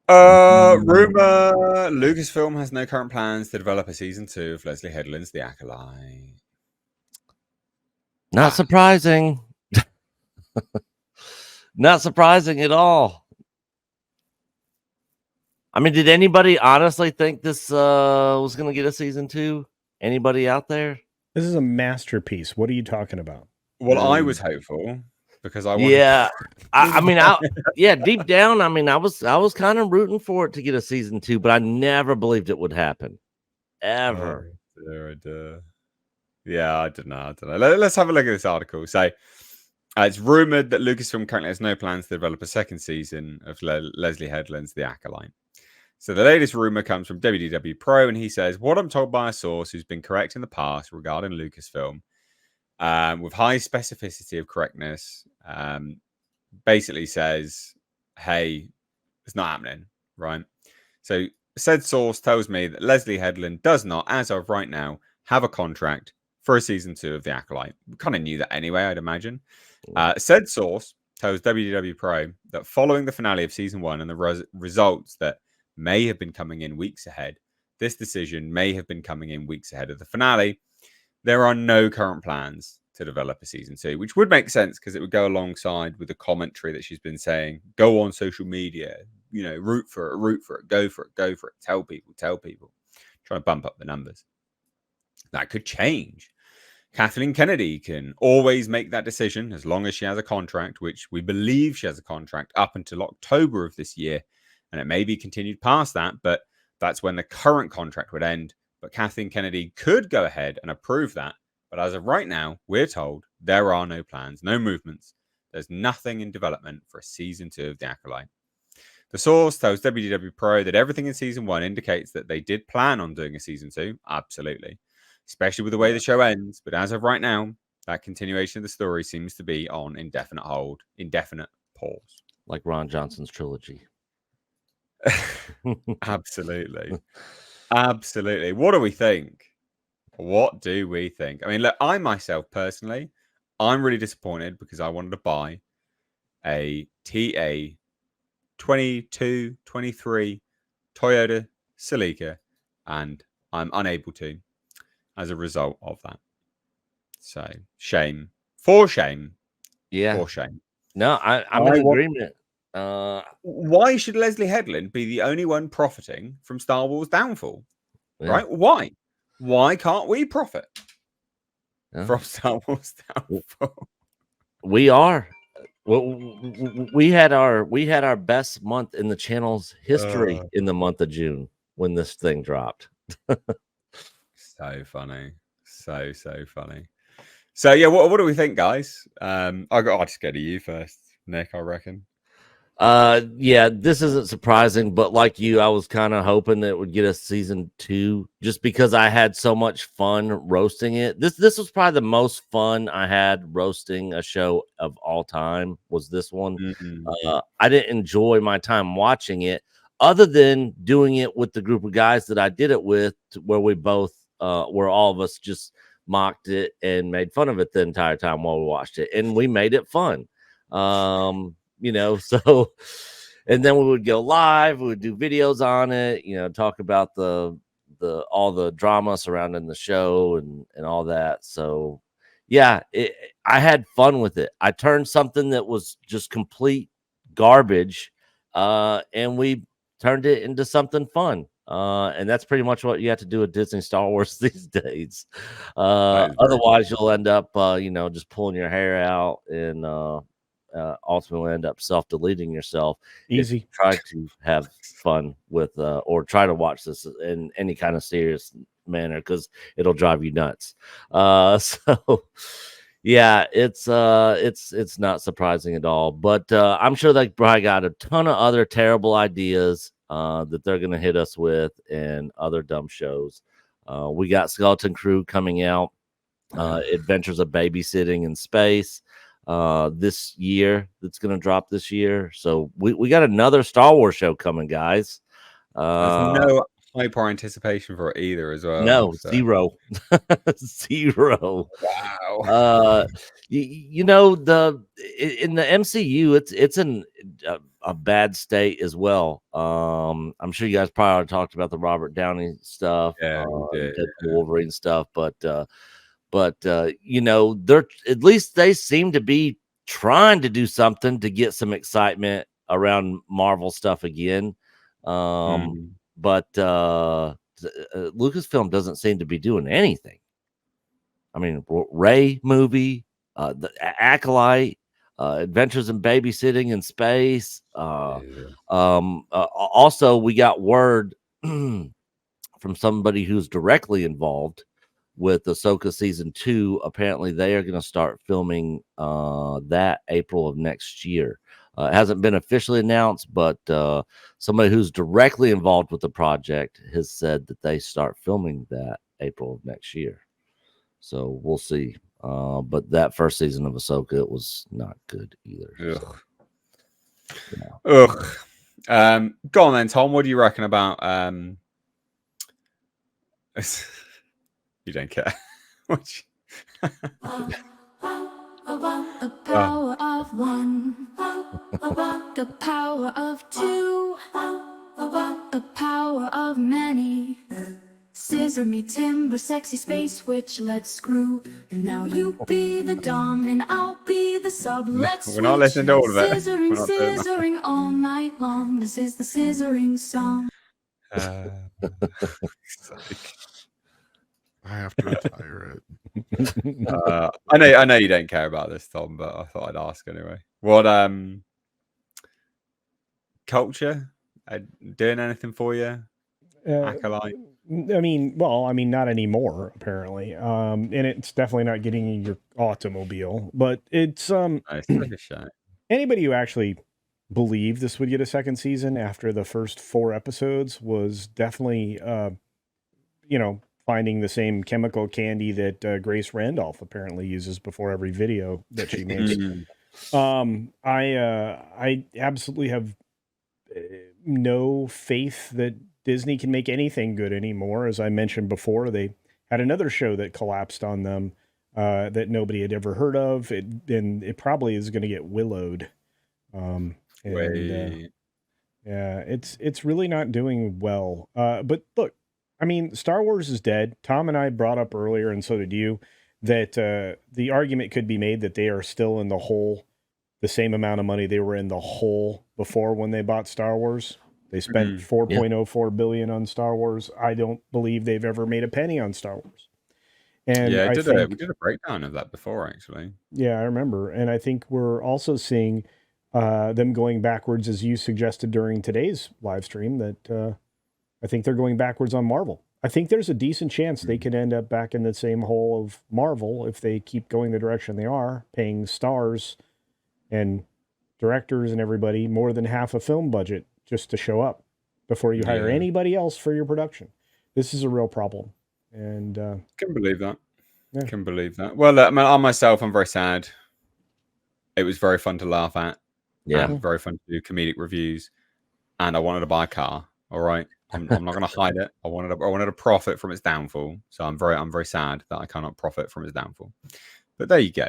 Rumor Lucasfilm has no current plans to develop a season 2 of Leslie Headland's The Acolyte. Not surprising. Not surprising at all. I mean, did anybody honestly think this was going to get a season 2? Anybody out there? This is a masterpiece. What are you talking about? Well, I was hopeful because I wanted. Yeah, I mean, deep down, I mean, I was kind of rooting for it to get a season 2, but I never believed it would happen, ever. Yeah, I don't know. Let's have a look at this article. So, it's rumored that Lucasfilm currently has no plans to develop a second season of Leslie Headland's The Acolyte. So the latest rumor comes from WDW Pro, and he says, "What I'm told by a source who's been correct in the past regarding Lucasfilm, with high specificity of correctness, basically says, hey, it's not happening, right? So said source tells me that Leslie Headland does not, as of right now, have a contract for a season 2 of The Acolyte." We kind of knew that anyway, I'd imagine. Said source tells WDW Pro that following the finale of season 1 and the results that may have been coming in weeks ahead, this decision may have been coming in weeks ahead of the finale. There are no current plans to develop a season 2, which would make sense because it would go alongside with the commentary that she's been saying. Go on social media, root for it, go for it, tell people, trying to bump up the numbers. That could change. Kathleen Kennedy can always make that decision as long as she has a contract, which we believe she has a contract up until October of this year. And it may be continued past that, but that's when the current contract would end. But Kathleen Kennedy could go ahead and approve that. But as of right now, we're told there are no plans, no movements. There's nothing in development for a season 2 of The Acolyte. The source tells WDW Pro that everything in season 1 indicates that they did plan on doing a season 2. Absolutely. Especially with the way the show ends. But as of right now, that continuation of the story seems to be on indefinite hold, indefinite pause. Like Ron Johnson's trilogy. Absolutely. What do we think? I mean, look, I myself personally, I'm really disappointed because I wanted to buy a TA 22, 23 Toyota Celica, and I'm unable to as a result of that. So shame. For shame. Yeah. For shame. No, I'm in agreement. Why should Leslie Headland be the only one profiting from Star Wars downfall? Yeah. Right? Why? Why can't we profit from Star Wars downfall? We are. We had our best month in the channel's history in the month of June when this thing dropped. So funny. So funny. So yeah, what do we think, guys? I'll just go to you first, Nick, I reckon. Yeah, this isn't surprising, but like you, I was kind of hoping that it would get a season 2 just because I had so much fun roasting it. This was probably the most fun I had roasting a show of all time, was this one. Mm-hmm. I didn't enjoy my time watching it other than doing it with the group of guys that I did it with, where we both where all of us just mocked it and made fun of it the entire time while we watched it, and we made it fun. So, and then we would go live, we would do videos on it, talk about all the drama surrounding the show and all that. So yeah, I had fun with it. I turned something that was just complete garbage, and we turned it into something fun. And that's pretty much what you have to do with Disney Star Wars these days. Otherwise you'll end up, just pulling your hair out and, ultimately end up self-deleting yourself. Easy. Try to have fun with or try to watch this in any kind of serious manner, because it'll drive you nuts. So yeah, it's not surprising at all, but I'm sure they probably got a ton of other terrible ideas that they're gonna hit us with, and other dumb shows. We got Skeleton Crew coming out, Adventures of Babysitting in Space this year, that's going to drop this year. So we got another Star Wars show coming, guys. There's no no prior anticipation for it either, as well. No, So. 0. 0. Wow. You know, in the MCU, it's in a bad state as well. I'm sure you guys probably talked about the Robert Downey stuff, Yeah, we did. Deadpool, Wolverine stuff, but you know, they're at least they seem to be trying to do something to get some excitement around Marvel stuff again. But Lucasfilm doesn't seem to be doing anything. I mean, Ray movie, the Acolyte, Adventures in Babysitting in Space. Also, we got word from somebody who's directly involved with Ahsoka season 2. Apparently, they are going to start filming that April of next year. It hasn't been officially announced, but somebody who's directly involved with the project has said that they start filming that April of next year. So we'll see. But that first season of Ahsoka, it was not good either. Ugh. So, yeah. Go on then, Tom. What do you reckon about? You don't care. About the power of one, about the power of two, about the power of many. Scissor me timber, sexy space witch, let's screw. And now you be the dom and I'll be the sub. Let's We're not listening to all of it. Scissoring, scissoring all night long. This is the scissoring song. I have to retire it. I know you don't care about this, Tom, but I thought I'd ask anyway. What culture doing anything for you? Acolyte. I mean, not anymore, apparently. And it's definitely not getting you your automobile, but it's It's like a shame. Anybody who actually believed this would get a second season after the first 4 episodes was definitely finding the same chemical candy that Grace Randolph apparently uses before every video that she makes. I absolutely have no faith that Disney can make anything good anymore. As I mentioned before, they had another show that collapsed on them that nobody had ever heard of. And it probably is going to get willowed. Yeah, it's really not doing well. But look, I mean, Star Wars is dead. Tom and I brought up earlier, and so did you, that the argument could be made that they are still in the hole, the same amount of money they were in the hole before when they bought Star Wars. They spent $4.04 billion on Star Wars. I don't believe they've ever made a penny on Star Wars. And yeah, we did a breakdown of that before, actually. Yeah, I remember. And I think we're also seeing them going backwards, as you suggested during today's live stream, that I think they're going backwards on Marvel. I think there's a decent chance they could end up back in the same hole of Marvel if they keep going the direction they are, paying stars and directors and everybody more than half a film budget just to show up before you hire anybody else for your production. This is a real problem. And can believe that. Yeah. Can believe that. Well, on myself, I'm very sad. It was very fun to laugh at. Yeah. Very fun to do comedic reviews. And I wanted to buy a car. All right. I'm not going to hide it. I wanted to profit from its downfall. So I'm very sad that I cannot profit from its downfall. But there you go.